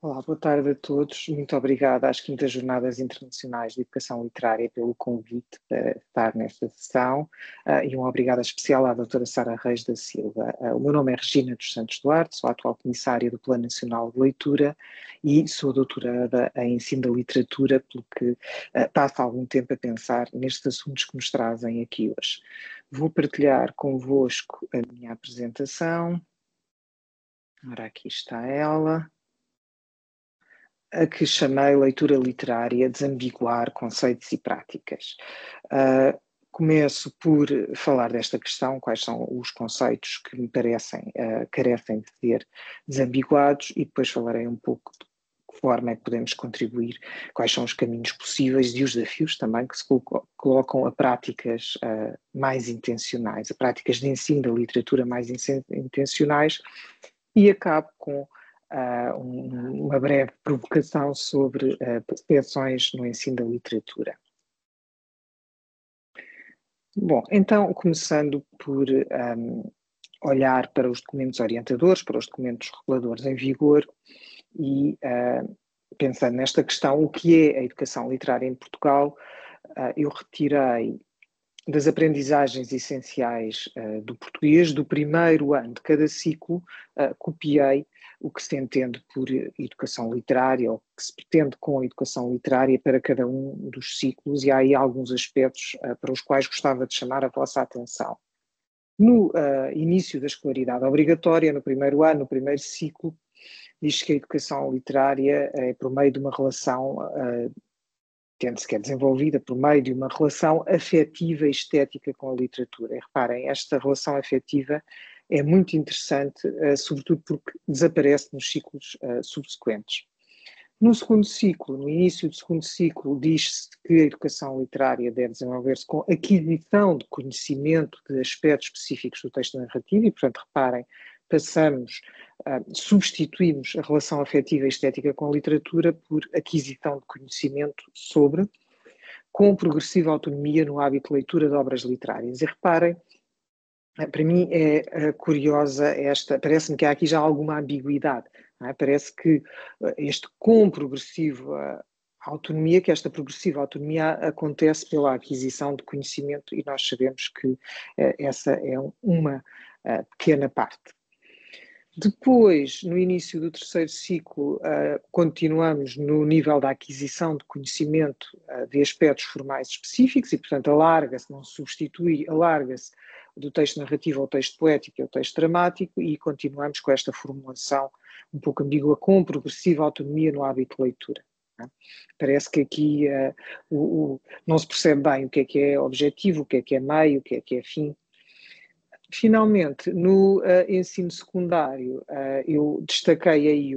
Olá, boa tarde a todos. Muito obrigada às Quintas Jornadas Internacionais de Educação Literária pelo convite para estar nesta sessão e um obrigado especial à doutora Sara Reis da Silva. O meu nome é Regina dos Santos Duarte, sou a atual comissária do Plano Nacional de Leitura e sou doutorada em Ensino da Literatura, pelo que passo algum tempo a pensar nestes assuntos que nos trazem aqui hoje. Vou partilhar convosco a minha apresentação. Ora, aqui está ela. A que chamei leitura literária, desambiguar conceitos e práticas. Começo por falar desta questão, quais são os conceitos que me parecem carecem de ser desambiguados, e depois falarei um pouco de que forma é que podemos contribuir, quais são os caminhos possíveis e os desafios também que se colocam a práticas mais intencionais, a práticas de ensino da literatura mais intencionais, e acabo com uma breve provocação sobre percepções no ensino da literatura. Bom, então, começando por olhar para os documentos orientadores, para os documentos reguladores em vigor e pensando nesta questão, o que é a educação literária em Portugal, eu retirei das aprendizagens essenciais do português, do primeiro ano de cada ciclo, copiei o que se entende por educação literária, ou que se pretende com a educação literária para cada um dos ciclos, e há aí alguns aspectos para os quais gostava de chamar a vossa atenção. No início da escolaridade obrigatória, no primeiro ano, no primeiro ciclo, diz que a educação literária é por meio de uma relação tende-se que é desenvolvida por meio de uma relação afetiva e estética com a literatura. E reparem, esta relação afetiva é muito interessante, sobretudo porque desaparece nos ciclos subsequentes. No segundo ciclo, no início do segundo ciclo, diz-se que a educação literária deve desenvolver-se com aquisição de conhecimento de aspectos específicos do texto narrativo e, portanto, reparem, substituímos a relação afetiva e estética com a literatura por aquisição de conhecimento sobre, com progressiva autonomia no hábito de leitura de obras literárias. E reparem, para mim é curiosa parece-me que há aqui já alguma ambiguidade, não é? Parece que este com progressiva autonomia, que esta progressiva autonomia acontece pela aquisição de conhecimento, e nós sabemos que essa é uma pequena parte. Depois, no início do terceiro ciclo, continuamos no nível da aquisição de conhecimento de aspectos formais específicos e, portanto, alarga-se, não se substitui, alarga-se do texto narrativo ao texto poético e ao texto dramático, e continuamos com esta formulação um pouco ambígua, com progressiva autonomia no hábito de leitura. Parece que aqui não se percebe bem o que é objetivo, o que é meio, o que é fim. Finalmente, no ensino secundário, eu destaquei aí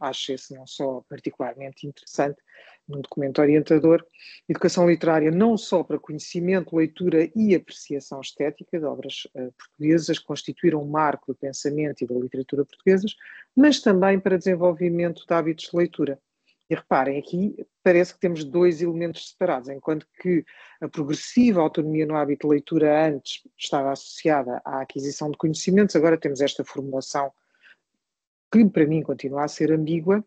acho esse não só particularmente interessante, num documento orientador, educação literária não só para conhecimento, leitura e apreciação estética de obras portuguesas, que constituíram um marco do pensamento e da literatura portuguesas, mas também para desenvolvimento de hábitos de leitura. E reparem, aqui parece que temos dois elementos separados, enquanto que a progressiva autonomia no hábito de leitura antes estava associada à aquisição de conhecimentos, agora temos esta formulação que para mim continua a ser ambígua,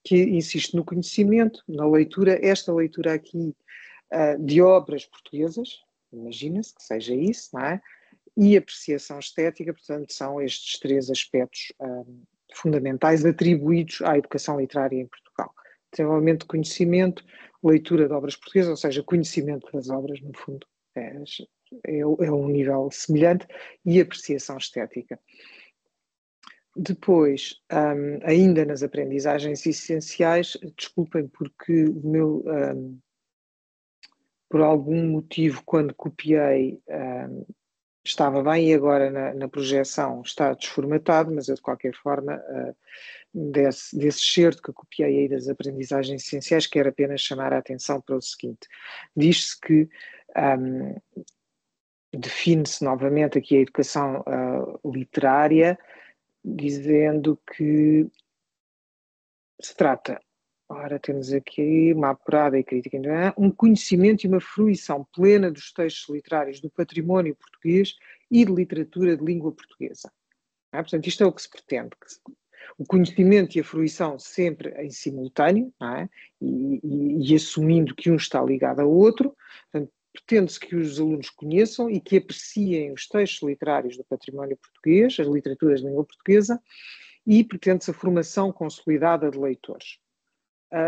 que insiste no conhecimento, na leitura, esta leitura aqui de obras portuguesas, imagina-se que seja isso, não é? E apreciação estética, portanto, são estes três aspectos fundamentais atribuídos à educação literária em Portugal. Desenvolvimento de conhecimento, leitura de obras portuguesas, ou seja, conhecimento das obras, no fundo, é um nível semelhante, e apreciação estética. Depois, ainda nas aprendizagens essenciais, desculpem porque por algum motivo, quando copiei, estava bem, e agora na projeção está desformatado, mas eu de qualquer forma, desse excerto que copiei aí das aprendizagens essenciais, quero apenas chamar a atenção para o seguinte: diz-se que define-se novamente aqui a educação literária, dizendo que se trata, ora temos aqui uma apurada e crítica, um conhecimento e uma fruição plena dos textos literários do património português e de literatura de língua portuguesa. Portanto, isto é o que se pretende, o conhecimento e a fruição sempre em simultâneo, não é? E assumindo que um está ligado ao outro. Portanto, pretende-se que os alunos conheçam e que apreciem os textos literários do património português, as literaturas de língua portuguesa, e pretende-se a formação consolidada de leitores.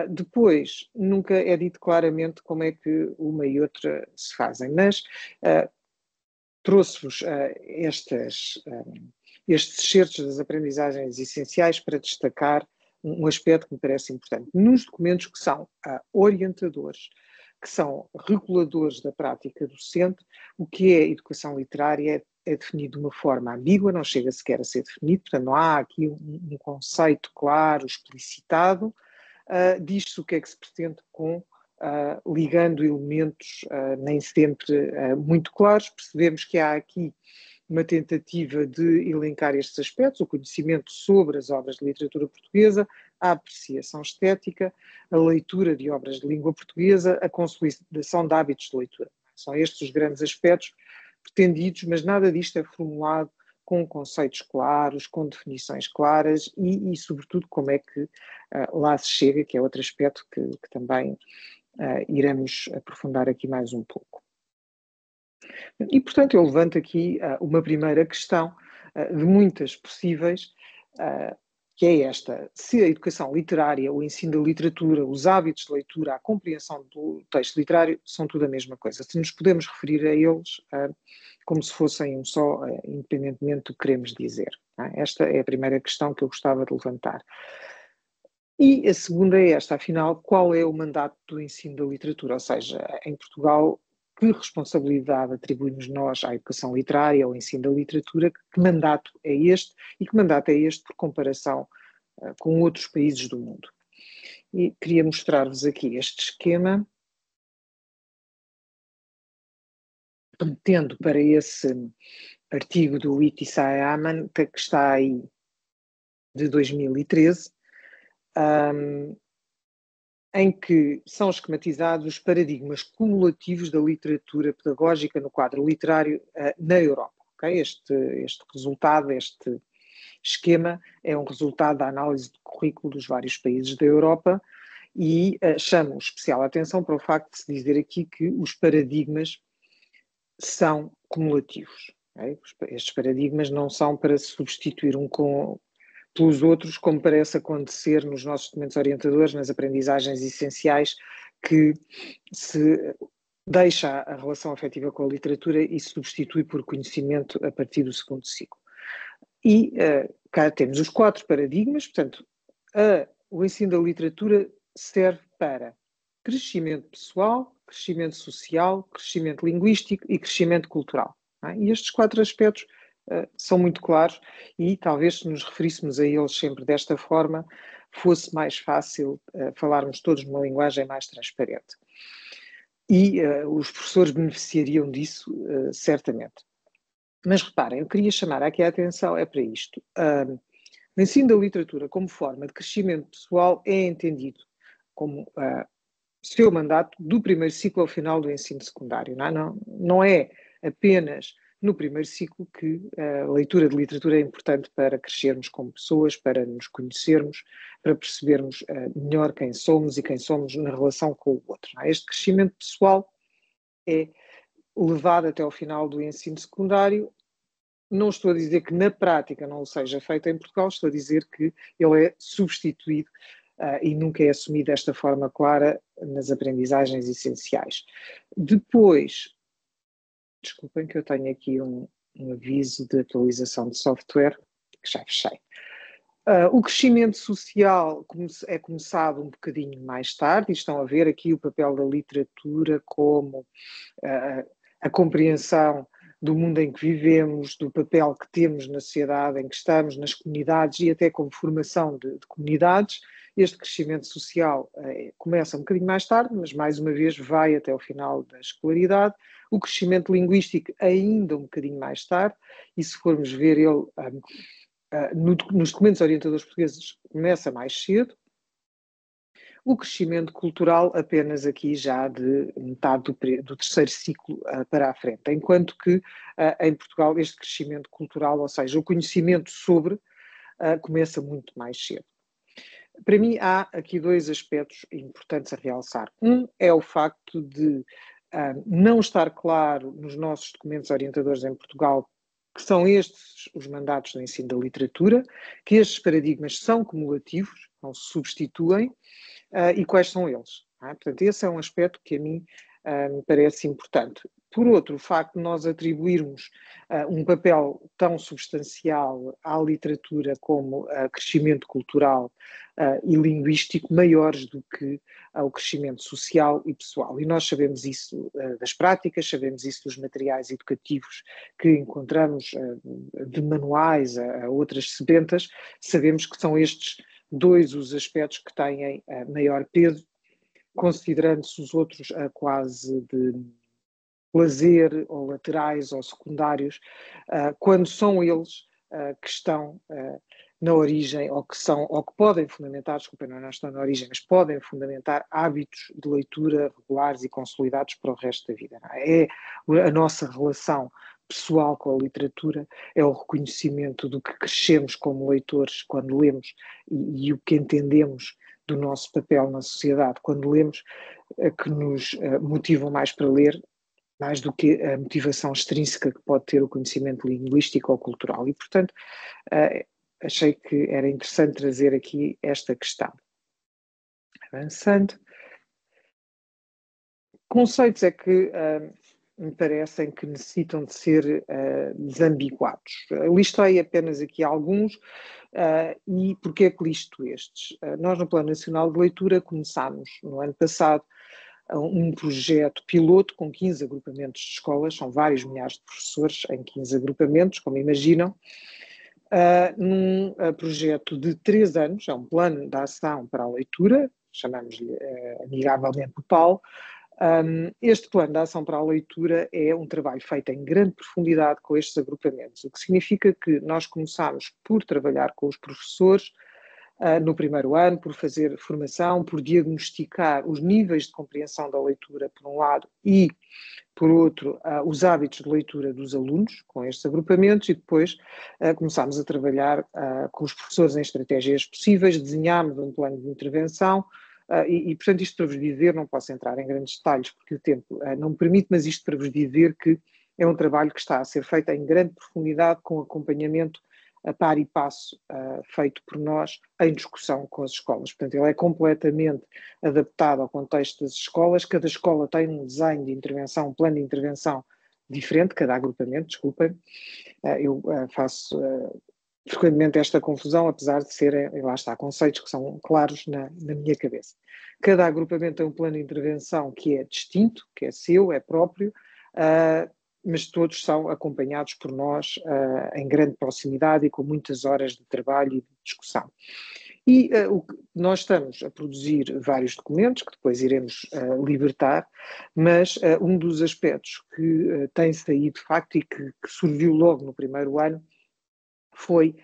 Depois, nunca é dito claramente como é que uma e outra se fazem, mas trouxe-vos estes excertos das aprendizagens essenciais para destacar um aspecto que me parece importante. Nos documentos que são orientadores, que são reguladores da prática docente, o que é educação literária é definido de uma forma ambígua, não chega sequer a ser definido, portanto não há aqui um conceito claro, explicitado. Diz-se o que é que se pretende com ligando elementos nem sempre muito claros. Percebemos que há aqui uma tentativa de elencar estes aspectos, o conhecimento sobre as obras de literatura portuguesa, a apreciação estética, a leitura de obras de língua portuguesa, a consolidação de hábitos de leitura. São estes os grandes aspectos pretendidos, mas nada disto é formulado com conceitos claros, com definições claras e sobretudo, como é que lá se chega, que é outro aspecto que também iremos aprofundar aqui mais um pouco. E, portanto, eu levanto aqui uma primeira questão de muitas possíveis, que é esta: se a educação literária, o ensino da literatura, os hábitos de leitura, a compreensão do texto literário são tudo a mesma coisa. Se nos podemos referir a eles como se fossem um só, independentemente do que queremos dizer. Esta é a primeira questão que eu gostava de levantar. E a segunda é esta, afinal, qual é o mandato do ensino da literatura? Ou seja, em Portugal, que responsabilidade atribuímos nós à educação literária, ao ensino da literatura? Que mandato é este? E que mandato é este por comparação com outros países do mundo? E queria mostrar-vos aqui este esquema, tendo para esse artigo do Itisai Aman, que está aí de 2013, em que são esquematizados os paradigmas cumulativos da literatura pedagógica no quadro literário na Europa. Okay? Este resultado, este esquema, é um resultado da análise do currículo dos vários países da Europa e chamo especial atenção para o facto de se dizer aqui que os paradigmas são cumulativos. Okay? Estes paradigmas não são para se substituir pelos outros, como parece acontecer nos nossos documentos orientadores, nas aprendizagens essenciais, que se deixa a relação afetiva com a literatura e se substitui por conhecimento a partir do segundo ciclo. E cá temos os 4 paradigmas, portanto, o ensino da literatura serve para crescimento pessoal, crescimento social, crescimento linguístico e crescimento cultural. E estes 4 aspectos são muito claros e talvez se nos referíssemos a eles sempre desta forma fosse mais fácil falarmos todos numa linguagem mais transparente. E os professores beneficiariam disso certamente. Mas reparem, eu queria chamar aqui a atenção para isto. O ensino da literatura como forma de crescimento pessoal é entendido como seu mandato do primeiro ciclo ao final do ensino secundário. Não é apenas no primeiro ciclo que a leitura de literatura é importante para crescermos como pessoas, para nos conhecermos, para percebermos melhor quem somos e quem somos na relação com o outro. Este crescimento pessoal é levado até ao final do ensino secundário. Não estou a dizer que na prática não o seja feito em Portugal, estou a dizer que ele é substituído e nunca é assumido desta forma clara nas aprendizagens essenciais. Depois, desculpem que eu tenho aqui um aviso de atualização de software, que já fechei. O crescimento social é começado um bocadinho mais tarde, e estão a ver aqui o papel da literatura como a compreensão do mundo em que vivemos, do papel que temos na sociedade em que estamos, nas comunidades e até como formação de comunidades. Este crescimento social começa um bocadinho mais tarde, mas mais uma vez vai até o final da escolaridade. O crescimento linguístico ainda um bocadinho mais tarde, e se formos ver ele nos documentos orientadores portugueses começa mais cedo. O crescimento cultural apenas aqui já de metade do terceiro ciclo para a frente, enquanto que em Portugal este crescimento cultural, ou seja, o conhecimento sobre começa muito mais cedo. Para mim, há aqui dois aspectos importantes a realçar. Um é o facto de não estar claro nos nossos documentos orientadores em Portugal que são estes os mandatos do ensino da literatura, que estes paradigmas são cumulativos, não se substituem, e quais são eles. Portanto, esse é um aspecto que a mim me parece importante. Por outro, o facto de nós atribuirmos um papel tão substancial à literatura como crescimento cultural e linguístico maiores do que ao crescimento social e pessoal. E nós sabemos isso das práticas, sabemos isso dos materiais educativos que encontramos, de manuais a outras sebentas, sabemos que são estes dois os aspectos que têm maior peso, considerando-se os outros quase de lazer ou laterais ou secundários, quando são eles que estão na origem ou que podem fundamentar, desculpa, não estão na origem, mas podem fundamentar hábitos de leitura regulares e consolidados para o resto da vida. É a nossa relação pessoal com a literatura, é o reconhecimento do que crescemos como leitores quando lemos e o que entendemos do nosso papel na sociedade quando lemos, que nos motivam mais para ler, mais do que a motivação extrínseca que pode ter o conhecimento linguístico ou cultural. E, portanto, achei que era interessante trazer aqui esta questão. Avançando. Conceitos é que me parecem que necessitam de ser desambiguados. Listei apenas aqui alguns e porquê é que listo estes? Nós, no Plano Nacional de Leitura, começámos no ano passado um projeto piloto com 15 agrupamentos de escolas, são vários milhares de professores em 15 agrupamentos, como imaginam, num projeto de 3 anos, é um plano de ação para a leitura, chamamos-lhe amigavelmente o PAL. Este plano de ação para a leitura é um trabalho feito em grande profundidade com estes agrupamentos, o que significa que nós começamos por trabalhar com os professores no primeiro ano, por fazer formação, por diagnosticar os níveis de compreensão da leitura, por um lado, e, por outro, os hábitos de leitura dos alunos, com estes agrupamentos, e depois começámos a trabalhar com os professores em estratégias possíveis, desenhámos um plano de intervenção, portanto, isto para vos dizer, não posso entrar em grandes detalhes, porque o tempo não me permite, mas isto para vos dizer que é um trabalho que está a ser feito em grande profundidade, com acompanhamento a par e passo feito por nós em discussão com as escolas. Portanto, ele é completamente adaptado ao contexto das escolas. Cada escola tem um desenho de intervenção, um plano de intervenção diferente, cada agrupamento, desculpem. Eu faço frequentemente esta confusão, apesar de serem, lá está, conceitos que são claros na minha cabeça. Cada agrupamento tem um plano de intervenção que é distinto, que é seu, é próprio, mas todos são acompanhados por nós em grande proximidade e com muitas horas de trabalho e de discussão. E nós estamos a produzir vários documentos que depois iremos libertar, mas um dos aspectos que tem saído de facto e que surgiu logo no primeiro ano foi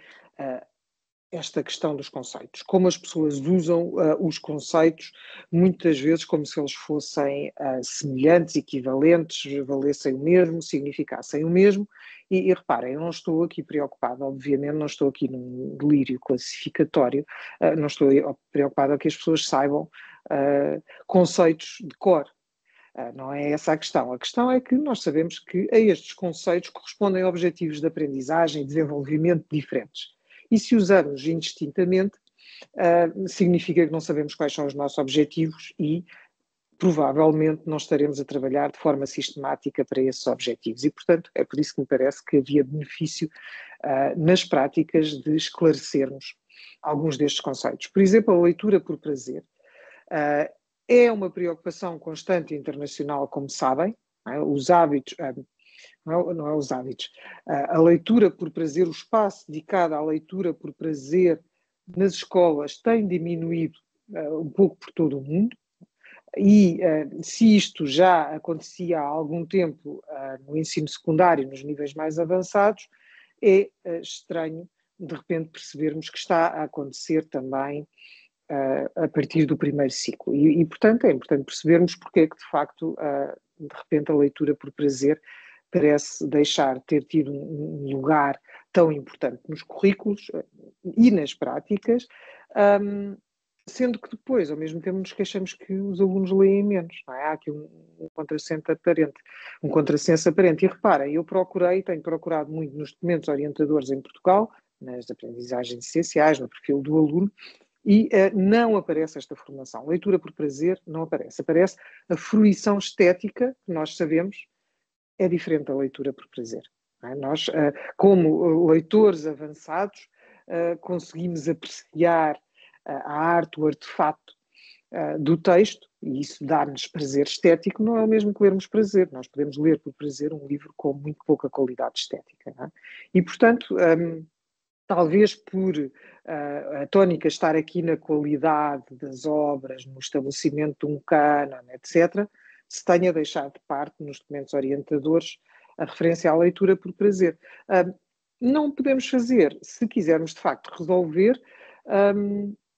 esta questão dos conceitos. Como as pessoas usam os conceitos, muitas vezes como se eles fossem semelhantes, equivalentes, valessem o mesmo, significassem o mesmo. E reparem, eu não estou aqui preocupada, obviamente, não estou aqui num delírio classificatório, não estou preocupada que as pessoas saibam conceitos de cor. Não é essa a questão. A questão é que nós sabemos que a estes conceitos correspondem objetivos de aprendizagem e desenvolvimento diferentes. E se usamos indistintamente, significa que não sabemos quais são os nossos objetivos e provavelmente não estaremos a trabalhar de forma sistemática para esses objetivos. E, portanto, é por isso que me parece que havia benefício nas práticas de esclarecermos alguns destes conceitos. Por exemplo, a leitura por prazer. É uma preocupação constante e internacional, como sabem, os hábitos, não é os hábitos, a leitura por prazer, o espaço dedicado à leitura por prazer nas escolas tem diminuído um pouco por todo o mundo, e se isto já acontecia há algum tempo no ensino secundário, nos níveis mais avançados, é estranho de repente percebermos que está a acontecer também a partir do primeiro ciclo. E, portanto, é importante percebermos porque é que, de facto, de repente a leitura por prazer parece deixar de ter tido um lugar tão importante nos currículos. e nas práticas, sendo que depois, ao mesmo tempo, nos queixamos que os alunos leem menos. Não é? Há aqui um contrassenso aparente. E reparem, tenho procurado muito nos documentos orientadores em Portugal, nas aprendizagens essenciais, no perfil do aluno, e não aparece esta formação. Leitura por prazer não aparece. Aparece a fruição estética, que nós sabemos é diferente da leitura por prazer. Não é? Nós, como leitores avançados, conseguimos apreciar a arte, o artefato do texto, e isso dá-nos prazer estético, não é o mesmo que lermos prazer. Nós podemos ler por prazer um livro com muito pouca qualidade estética. Não é? E, portanto, talvez por a tónica estar aqui na qualidade das obras, no estabelecimento de um cânon, etc., se tenha deixado de parte nos documentos orientadores a referência à leitura por prazer. Não podemos fazer, se quisermos de facto resolver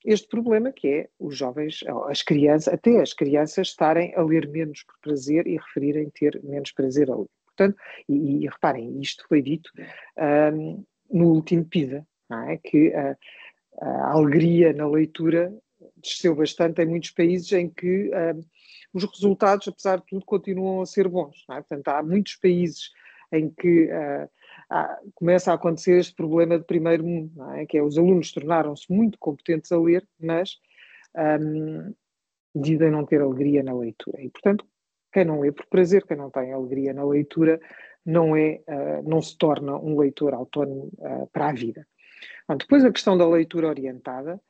este problema, que é os jovens, as crianças, até as crianças estarem a ler menos por prazer e referirem ter menos prazer a ler. Portanto, e reparem, isto foi dito no último PISA, não é? Que a alegria na leitura desceu bastante em muitos países em que os resultados, apesar de tudo, continuam a ser bons. Não é? Portanto, há muitos países em que começa a acontecer este problema de primeiro mundo, não é? Que é os alunos tornaram-se muito competentes a ler, mas dizem não ter alegria na leitura. E, portanto, quem não lê por prazer, quem não tem alegria na leitura, não se torna um leitor autónomo para a vida. Bom, depois a questão da leitura orientada.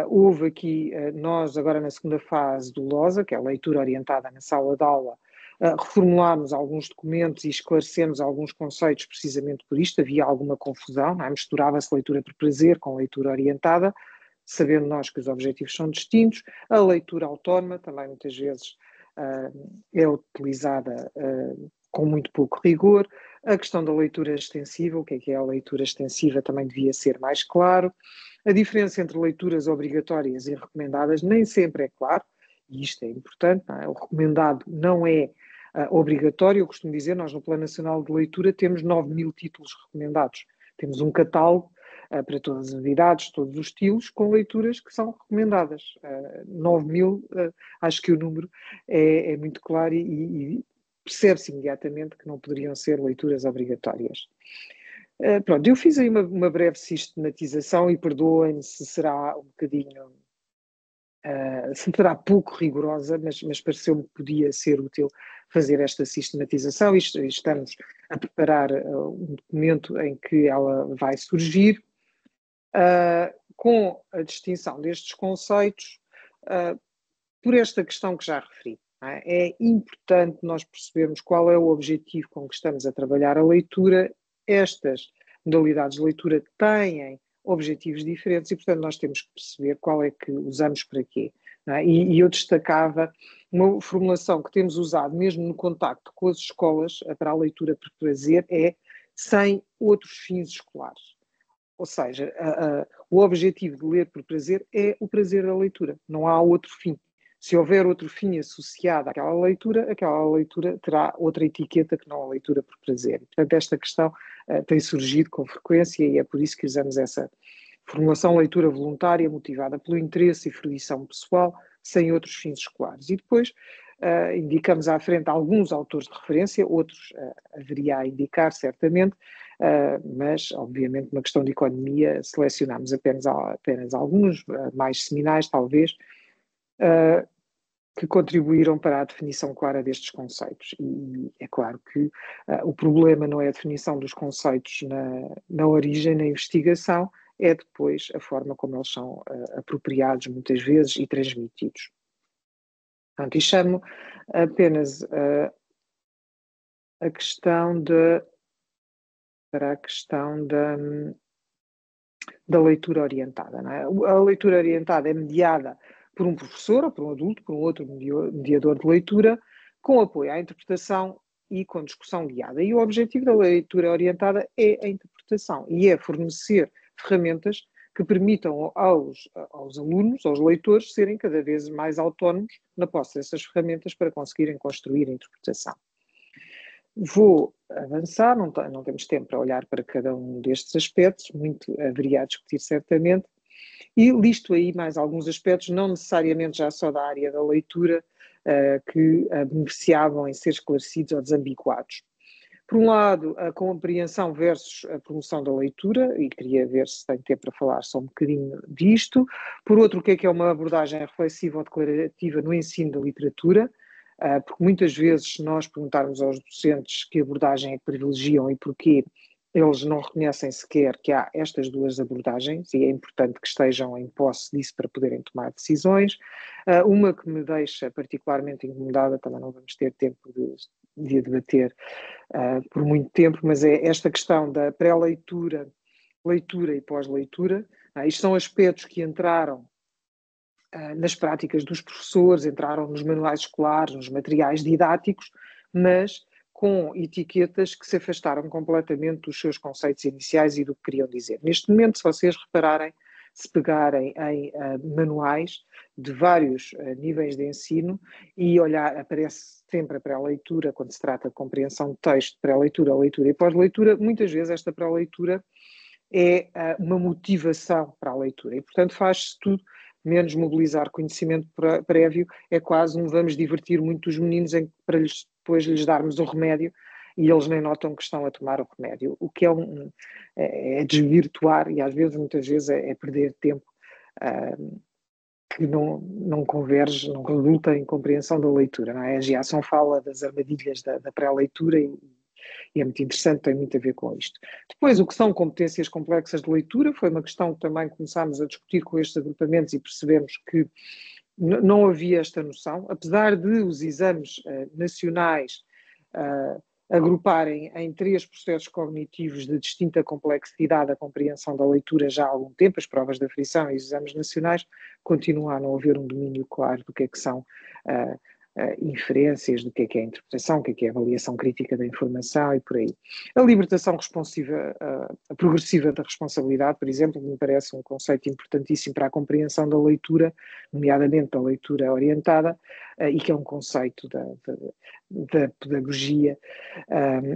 Houve aqui, nós agora na segunda fase do LOSA, que é a leitura orientada na sala de aula, reformulámos alguns documentos e esclarecemos alguns conceitos precisamente por isto. Havia alguma confusão, não é? Misturava-se leitura por prazer com leitura orientada, sabendo nós que os objetivos são distintos. A leitura autónoma também muitas vezes é utilizada com muito pouco rigor. A questão da leitura extensiva, o que é a leitura extensiva, também devia ser mais claro. A diferença entre leituras obrigatórias e recomendadas nem sempre é claro, e isto é importante, não é? O recomendado não é obrigatório. Eu costumo dizer, nós no Plano Nacional de Leitura temos 9.000 títulos recomendados. Temos um catálogo para todas as idades, todos os estilos, com leituras que são recomendadas. 9.000, acho que o número é muito claro e percebe-se imediatamente que não poderiam ser leituras obrigatórias. Pronto, eu fiz aí uma breve sistematização e perdoem-me se será um bocadinho, se será pouco rigorosa, mas pareceu-me que podia ser útil fazer esta sistematização. Estamos a preparar um documento em que ela vai surgir, com a distinção destes conceitos, por esta questão que já referi. É importante nós percebermos qual é o objetivo com que estamos a trabalhar a leitura. Estas modalidades de leitura têm objetivos diferentes e, portanto, nós temos que perceber qual é que usamos para quê. E eu destacava uma formulação que temos usado mesmo no contacto com as escolas para a leitura por prazer, é sem outros fins escolares. Ou seja, o objetivo de ler por prazer é o prazer da leitura, não há outro fim. Se houver outro fim associado aquela leitura terá outra etiqueta que não a leitura por prazer. Portanto, esta questão tem surgido com frequência e é por isso que usamos essa formulação leitura voluntária motivada pelo interesse e fruição pessoal, sem outros fins escolares. E depois indicamos à frente alguns autores de referência, outros haveria a indicar certamente, mas obviamente uma questão de economia selecionamos apenas alguns, mais seminais talvez, que contribuíram para a definição clara destes conceitos. E é claro que o problema não é a definição dos conceitos na origem, na investigação, é depois a forma como eles são apropriados muitas vezes e transmitidos. Portanto, e chamo apenas a questão da leitura orientada. Não é? A leitura orientada é mediada por um professor ou por um adulto, por um outro mediador de leitura, com apoio à interpretação e com discussão guiada. E o objetivo da leitura orientada é a interpretação e é fornecer ferramentas que permitam aos alunos, aos leitores, serem cada vez mais autónomos na posse dessas ferramentas para conseguirem construir a interpretação. Vou avançar, não temos tempo para olhar para cada um destes aspectos, muito haveria a discutir certamente, e listo aí mais alguns aspectos, não necessariamente já só da área da leitura, que beneficiavam em ser esclarecidos ou desambiguados. Por um lado, a compreensão versus a promoção da leitura, e queria ver se tenho tempo para falar só um bocadinho disto. Por outro, o que é uma abordagem reflexiva ou declarativa no ensino da literatura, porque muitas vezes, se nós perguntarmos aos docentes que abordagem é que privilegiam e porquê, eles não reconhecem sequer que há estas duas abordagens e é importante que estejam em posse disso para poderem tomar decisões. Uma que me deixa particularmente incomodada, também não vamos ter tempo de debater por muito tempo, mas é esta questão da pré-leitura, leitura e pós-leitura. Isto são aspectos que entraram nas práticas dos professores, entraram nos manuais escolares, nos materiais didáticos, mas com etiquetas que se afastaram completamente dos seus conceitos iniciais e do que queriam dizer. Neste momento, se vocês repararem, se pegarem em manuais de vários níveis de ensino e olhar, aparece sempre a pré-leitura, quando se trata de compreensão de texto, pré-leitura, leitura e pós-leitura, muitas vezes esta pré-leitura é uma motivação para a leitura e, portanto, faz-se tudo menos mobilizar conhecimento prévio, é quase um vamos divertir muito os meninos para depois lhes darmos o remédio e eles nem notam que estão a tomar o remédio, o que é desvirtuar e às vezes, muitas vezes, é perder tempo que não converge, não resulta em compreensão da leitura. Não é? A Giasson fala das armadilhas da pré-leitura e é muito interessante, tem muito a ver com isto. Depois, o que são competências complexas de leitura, foi uma questão que também começámos a discutir com estes agrupamentos e percebemos que não havia esta noção, apesar de os exames nacionais agruparem em 3 processos cognitivos de distinta complexidade a compreensão da leitura já há algum tempo, as provas de aferição e os exames nacionais, continua a não haver um domínio claro do que é que são inferências, do que é a interpretação, o que é a avaliação crítica da informação e por aí. A libertação responsiva, a progressiva da responsabilidade, por exemplo, me parece um conceito importantíssimo para a compreensão da leitura, nomeadamente da leitura orientada, e que é um conceito da pedagogia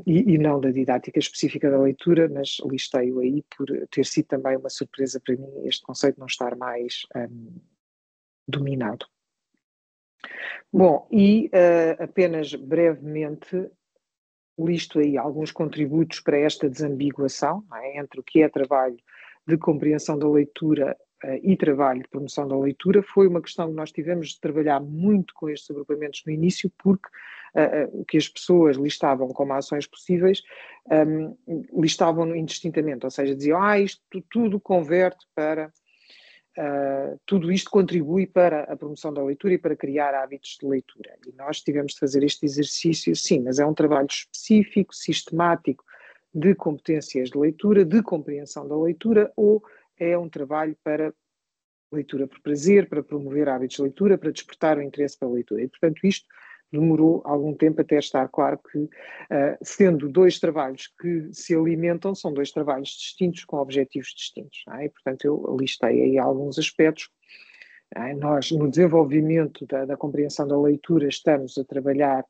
e não da didática específica da leitura, mas listei-o aí por ter sido também uma surpresa para mim este conceito não estar mais dominado. Bom, e apenas brevemente listo aí alguns contributos para esta desambiguação, entre o que é trabalho de compreensão da leitura e trabalho de promoção da leitura. Foi uma questão que nós tivemos de trabalhar muito com estes agrupamentos no início, porque o que as pessoas listavam como ações possíveis, listavam indistintamente, ou seja, diziam, isto tudo converte para... tudo isto contribui para a promoção da leitura e para criar hábitos de leitura. E nós tivemos de fazer este exercício, sim, mas é um trabalho específico, sistemático, de competências de leitura, de compreensão da leitura, ou é um trabalho para leitura por prazer, para promover hábitos de leitura, para despertar o interesse pela leitura. E, portanto, isto demorou algum tempo até estar claro que, sendo 2 trabalhos que se alimentam, são 2 trabalhos distintos com objetivos distintos. E, portanto, eu listei aí alguns aspectos. Nós, no desenvolvimento da compreensão da leitura, estamos a trabalhar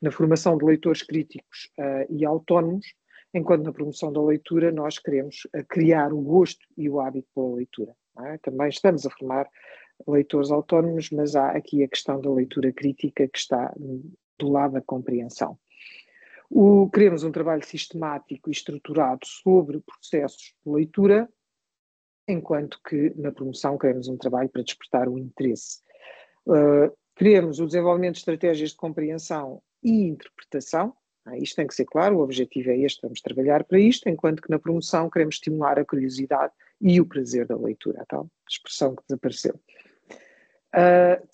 na formação de leitores críticos e autónomos, enquanto na promoção da leitura nós queremos criar o gosto e o hábito pela leitura. Também estamos a formar leitores autónomos, mas há aqui a questão da leitura crítica que está do lado da compreensão. Queremos um trabalho sistemático e estruturado sobre processos de leitura, enquanto que na promoção queremos um trabalho para despertar o interesse. Queremos o desenvolvimento de estratégias de compreensão e interpretação. Isto tem que ser claro, o objetivo é este, vamos trabalhar para isto, enquanto que na promoção queremos estimular a curiosidade e o prazer da leitura, a tal expressão que desapareceu.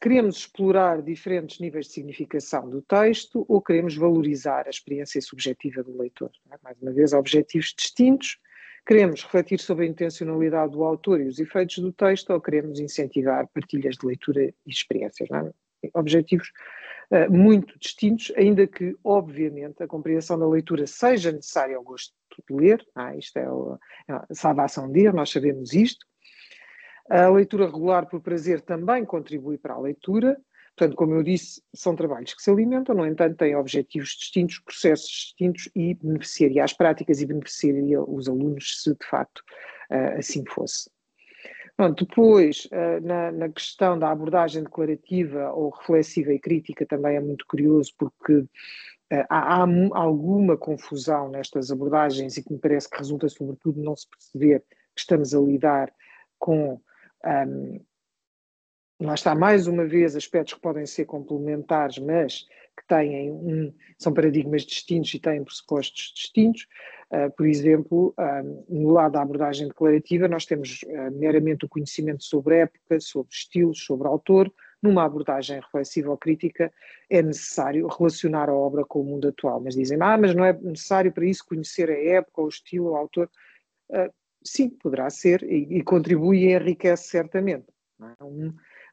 Queremos explorar diferentes níveis de significação do texto ou queremos valorizar a experiência subjetiva do leitor? Mais uma vez, objetivos distintos. Queremos refletir sobre a intencionalidade do autor e os efeitos do texto ou queremos incentivar partilhas de leitura e experiências? Objetivos muito distintos, ainda que, obviamente, a compreensão da leitura seja necessária ao gosto de ler. Isto é a salvação de Deus, nós sabemos isto. A leitura regular por prazer também contribui para a leitura. Portanto, como eu disse, são trabalhos que se alimentam, no entanto, têm objetivos distintos, processos distintos e beneficiaria as práticas e beneficiaria os alunos se de facto assim fosse. Pronto, depois, na questão da abordagem declarativa ou reflexiva e crítica, também é muito curioso porque há alguma confusão nestas abordagens e que me parece que resulta sobretudo de não se perceber que estamos a lidar com, lá está, mais uma vez, aspectos que podem ser complementares, mas que são paradigmas distintos e têm pressupostos distintos. Por exemplo, no lado da abordagem declarativa, nós temos meramente o conhecimento sobre época, sobre estilos, sobre autor. Numa abordagem reflexiva ou crítica, é necessário relacionar a obra com o mundo atual. Mas dizem, mas não é necessário para isso conhecer a época, o estilo, o autor. Sim, poderá ser, e contribui e enriquece certamente.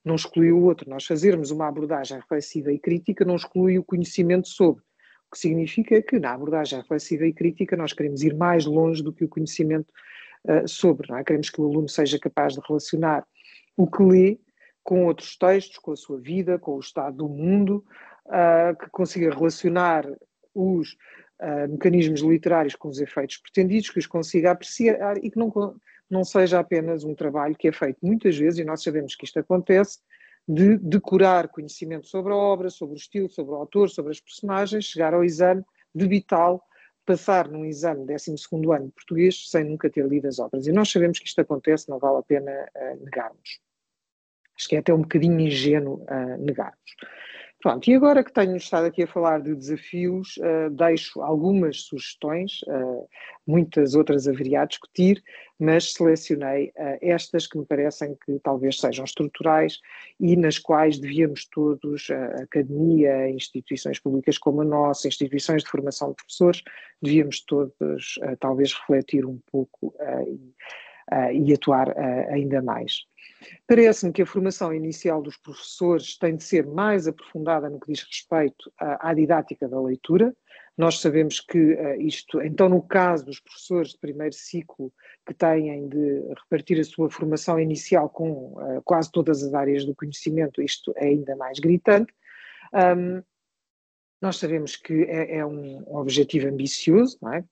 Não exclui o outro. Nós fazermos uma abordagem reflexiva e crítica não exclui o conhecimento sobre. O que significa que na abordagem reflexiva e crítica nós queremos ir mais longe do que o conhecimento sobre. Não é? Queremos que o aluno seja capaz de relacionar o que lê com outros textos, com a sua vida, com o estado do mundo, que consiga relacionar os mecanismos literários com os efeitos pretendidos, que os consiga apreciar e que não seja apenas um trabalho que é feito muitas vezes, e nós sabemos que isto acontece, de decorar conhecimento sobre a obra, sobre o estilo, sobre o autor, sobre as personagens, chegar ao exame, debitá-lo, passar num exame de 12º ano de português sem nunca ter lido as obras. E nós sabemos que isto acontece, não vale a pena negarmos. Acho que é até um bocadinho ingênuo negarmos. Pronto, e agora que tenho estado aqui a falar de desafios, deixo algumas sugestões, muitas outras haveria a discutir, mas selecionei estas que me parecem que talvez sejam estruturais e nas quais devíamos todos, a academia, instituições públicas como a nossa, instituições de formação de professores, devíamos todos talvez refletir um pouco e atuar ainda mais. Parece-me que a formação inicial dos professores tem de ser mais aprofundada no que diz respeito à didática da leitura. Nós sabemos que isto, então no caso dos professores de primeiro ciclo, que têm de repartir a sua formação inicial com quase todas as áreas do conhecimento, isto é ainda mais gritante. Nós sabemos que é um objetivo ambicioso, não é?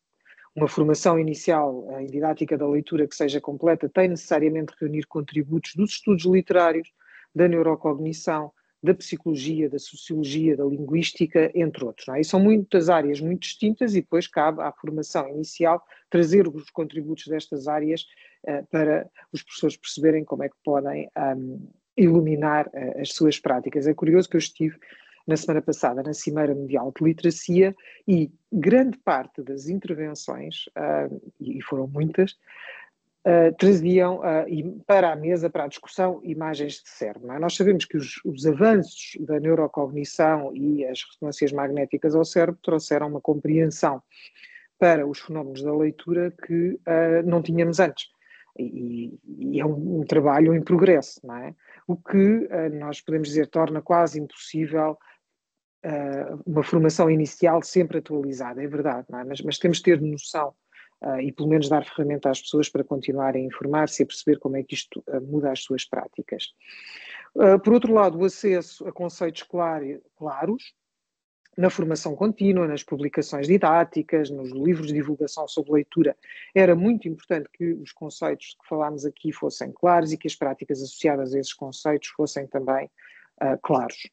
Uma formação inicial em didática da leitura que seja completa tem necessariamente de reunir contributos dos estudos literários, da neurocognição, da psicologia, da sociologia, da linguística, entre outros. Não é? E são muitas áreas muito distintas e depois cabe à formação inicial trazer os contributos destas áreas para os professores perceberem como é que podem iluminar as suas práticas. É curioso que eu estive na semana passada na Cimeira Mundial de Literacia e grande parte das intervenções, e foram muitas, traziam para a mesa, para a discussão, imagens de cérebro. Não é? Nós sabemos que os avanços da neurocognição e as ressonâncias magnéticas ao cérebro trouxeram uma compreensão para os fenómenos da leitura que não tínhamos antes. E é um trabalho em progresso, não é? O que nós podemos dizer torna quase impossível uma formação inicial sempre atualizada, é verdade, não é? Mas temos de ter noção e pelo menos dar ferramenta às pessoas para continuarem a informar-se e a perceber como é que isto muda as suas práticas. Por outro lado, o acesso a conceitos claros, na formação contínua, nas publicações didáticas, nos livros de divulgação sobre leitura, era muito importante que os conceitos que falámos aqui fossem claros e que as práticas associadas a esses conceitos fossem também claros.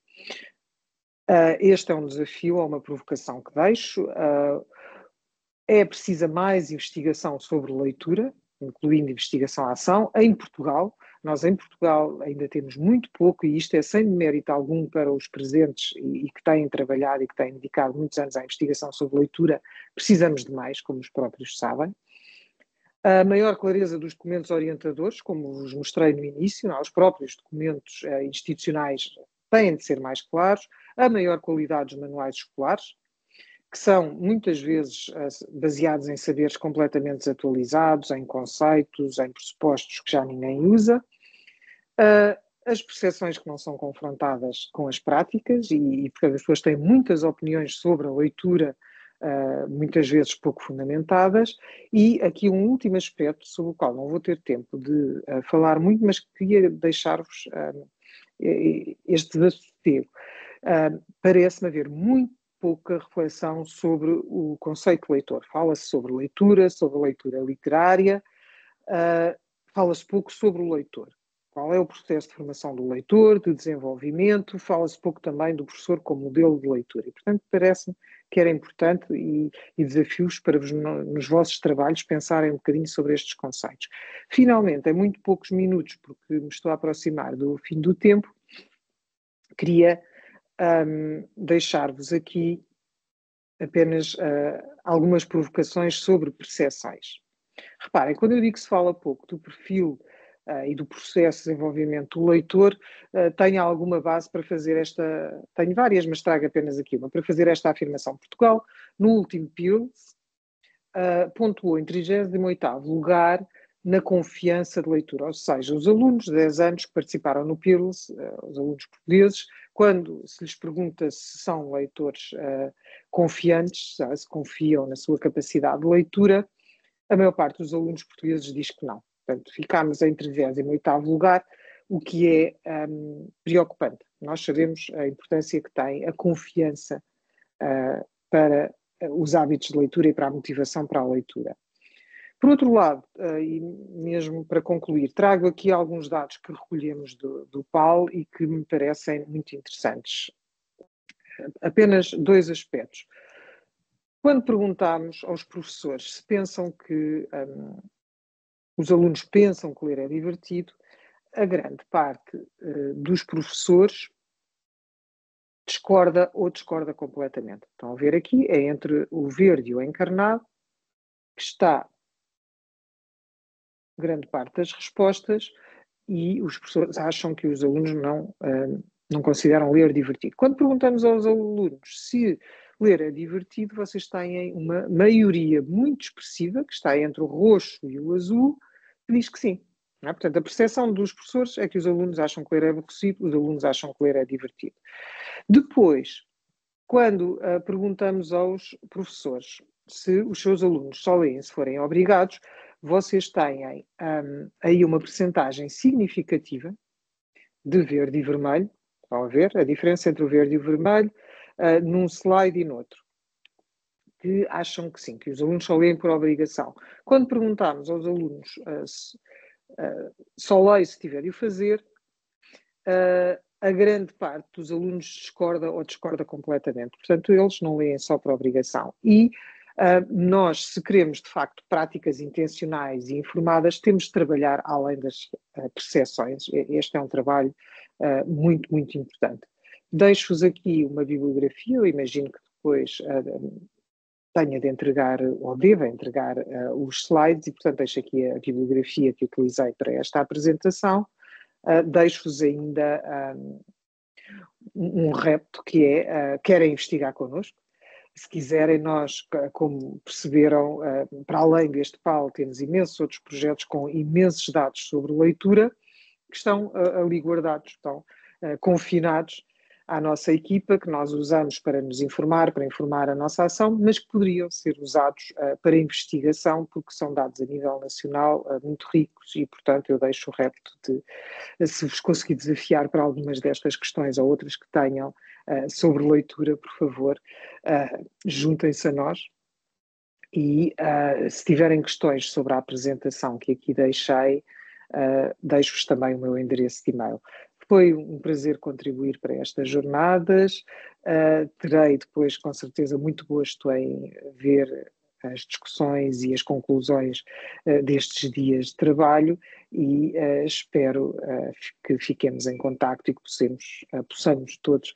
Este é um desafio, é uma provocação que deixo. É precisa mais investigação sobre leitura, incluindo investigação-ação, em Portugal. Nós, em Portugal, ainda temos muito pouco, e isto é sem mérito algum para os presentes e que têm trabalhado e que têm dedicado muitos anos à investigação sobre leitura. Precisamos de mais, como os próprios sabem. A maior clareza dos documentos orientadores, como vos mostrei no início, não? Os próprios documentos institucionais têm de ser mais claros. A maior qualidade dos manuais escolares, que são muitas vezes baseados em saberes completamente desatualizados, em conceitos, em pressupostos que já ninguém usa. As percepções que não são confrontadas com as práticas e porque as pessoas têm muitas opiniões sobre a leitura, muitas vezes pouco fundamentadas. E aqui um último aspecto sobre o qual não vou ter tempo de falar muito, mas queria deixar-vos este desassossego. Parece-me haver muito pouca reflexão sobre o conceito de leitor. Fala-se sobre leitura literária, fala-se pouco sobre o leitor. Qual é o processo de formação do leitor, de desenvolvimento, fala-se pouco também do professor como modelo de leitura. E, portanto, parece-me que era importante e desafios para nos vossos trabalhos pensarem um bocadinho sobre estes conceitos. Finalmente, em muito poucos minutos, porque me estou a aproximar do fim do tempo, queria deixar-vos aqui apenas algumas provocações sobre percepções. Reparem, quando eu digo que se fala pouco do perfil e do processo de desenvolvimento do leitor, tenho alguma base para fazer tenho várias, mas trago apenas aqui uma, para fazer esta afirmação. Portugal, no último PIRLS, pontuou em 38º lugar na confiança de leitura, ou seja, os alunos de 10 anos que participaram no PIRLS, os alunos portugueses, quando se lhes pergunta se são leitores confiantes, se confiam na sua capacidade de leitura, a maior parte dos alunos portugueses diz que não. Portanto, ficámos em 38º lugar, o que é preocupante. Nós sabemos a importância que tem a confiança para os hábitos de leitura e para a motivação para a leitura. Por outro lado, e mesmo para concluir, trago aqui alguns dados que recolhemos do PAL e que me parecem muito interessantes. Apenas 2 aspectos. Quando perguntámos aos professores se pensam que os alunos pensam que ler é divertido, a grande parte dos professores discorda completamente. Estão a ver aqui, é entre o verde e o encarnado, que está grande parte das respostas, e os professores acham que os alunos não consideram ler divertido. Quando perguntamos aos alunos se ler é divertido, vocês têm uma maioria muito expressiva, que está entre o roxo e o azul, que diz que sim. Não é? Portanto, a percepção dos professores é que os alunos acham que ler é aborrecido, os alunos acham que ler é divertido. Depois, quando perguntamos aos professores se os seus alunos só leem se forem obrigados, vocês têm aí uma percentagem significativa de verde e vermelho. Estão a ver a diferença entre o verde e o vermelho num slide e noutro, que acham que sim, que os alunos só leem por obrigação. Quando perguntamos aos alunos só leem se tiver de o fazer, a grande parte dos alunos discorda completamente. Portanto, eles não leem só por obrigação. E nós, se queremos, de facto, práticas intencionais e informadas, temos de trabalhar além das percepções. Este é um trabalho muito, muito importante. Deixo-vos aqui uma bibliografia, eu imagino que depois tenha de entregar, ou deva entregar, os slides, e, portanto, deixo aqui a bibliografia que utilizei para esta apresentação. Deixo-vos ainda um repto que é, querem investigar connosco? Se quiserem, nós, como perceberam, para além deste PAL, temos imensos outros projetos com imensos dados sobre leitura que estão ali guardados, estão confinados à nossa equipa, que nós usamos para nos informar, para informar a nossa ação, mas que poderiam ser usados para investigação, porque são dados a nível nacional muito ricos e, portanto, eu deixo o repto de, se vos conseguir desafiar para algumas destas questões ou outras que tenham sobre leitura, por favor, juntem-se a nós. E se tiverem questões sobre a apresentação que aqui deixei, deixo-vos também o meu endereço de e-mail. Foi um prazer contribuir para estas jornadas. Terei depois, com certeza, muito gosto em ver as discussões e as conclusões destes dias de trabalho e espero que fiquemos em contacto e que possamos todos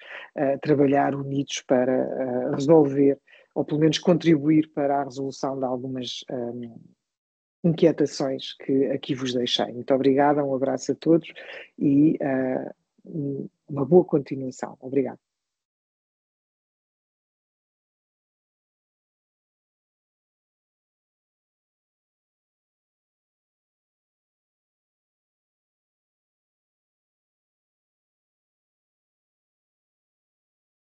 trabalhar unidos para resolver, ou pelo menos contribuir para a resolução de algumas inquietações que aqui vos deixei. Muito obrigada, um abraço a todos e uma boa continuação. Obrigada.